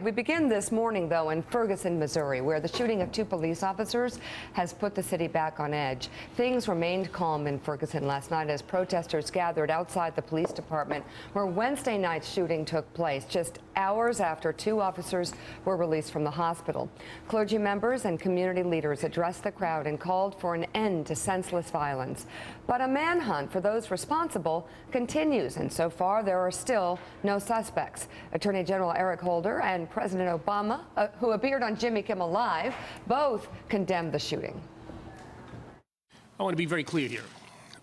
We begin this morning, though, in Ferguson, Missouri, where the shooting of two police officers has put the city back on edge. Things remained calm in Ferguson last night as protesters gathered outside the police department where Wednesday night's shooting took place, just hours after two officers were released from the hospital. Clergy members and community leaders addressed the crowd and called for an end to senseless violence. But a manhunt for those responsible continues, and so far there are still no suspects. Attorney General Eric Holder and President Obama, who appeared on Jimmy Kimmel Live, both condemned the shooting. I want to be very clear here.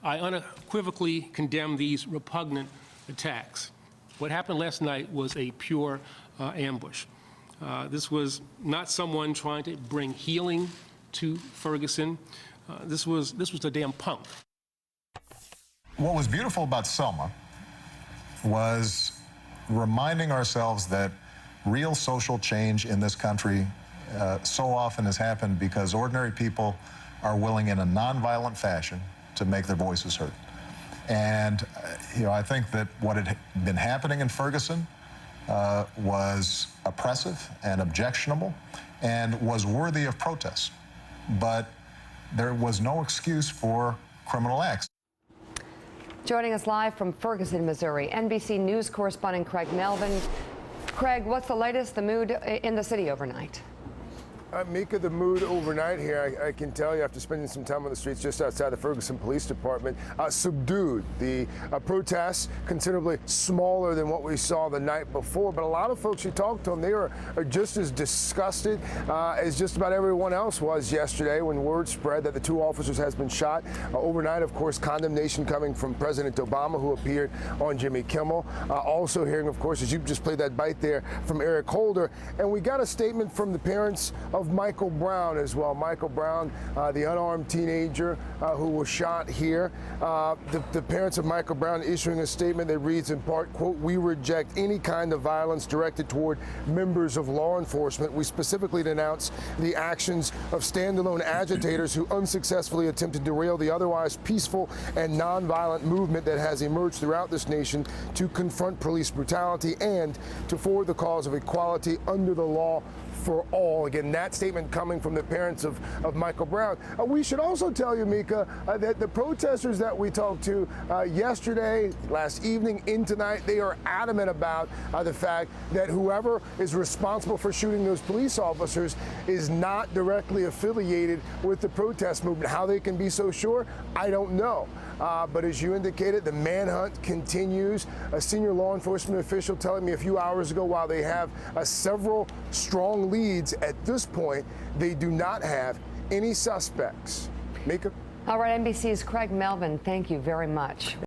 I unequivocally condemn these repugnant attacks. What happened last night was a pure ambush. This was not someone trying to bring healing to Ferguson. This was a damn punk. What was beautiful about Selma was reminding ourselves that real social change in this country so often has happened because ordinary people are willing in a nonviolent fashion to make their voices heard. And I think that what had been happening in Ferguson was oppressive and objectionable and was worthy of protest. But there was no excuse for criminal acts. Joining us live from Ferguson, Missouri, NBC News correspondent Craig Melvin. Craig, what's the latest, the mood in the city overnight? Mika, the mood overnight here, I can tell you after spending some time on the streets just outside the Ferguson Police Department, subdued. The protests considerably smaller than what we saw the night before, but a lot of folks you talked to them, they are just as disgusted as just about everyone else was yesterday when word spread that the two officers has been shot. Overnight, of course, condemnation coming from President Obama, who appeared on Jimmy Kimmel. Also hearing, of course, as you just played that bite there, from Eric Holder. And we got a statement from the parents of Michael Brown as well. Michael Brown, the unarmed teenager who was shot here. The parents of Michael Brown issuing a statement that reads in part, quote, "We reject any kind of violence directed toward members of law enforcement. We specifically denounce the actions of standalone agitators who unsuccessfully attempt to derail the otherwise peaceful and nonviolent movement that has emerged throughout this nation to confront police brutality and to forward the cause of equality under the law for all." Again, that statement coming from the parents of Michael Brown. We should also tell you, Mika, that the protesters that we talked to yesterday, last evening, in tonight, they are adamant about the fact that whoever is responsible for shooting those police officers is not directly affiliated with the protest movement. How they can be so sure, I don't know. But as you indicated, the manhunt continues. A senior law enforcement official telling me a few hours ago, while they have several strong leads, at this point, they do not have any suspects. Mika? All right, NBC's Craig Melvin, thank you very much.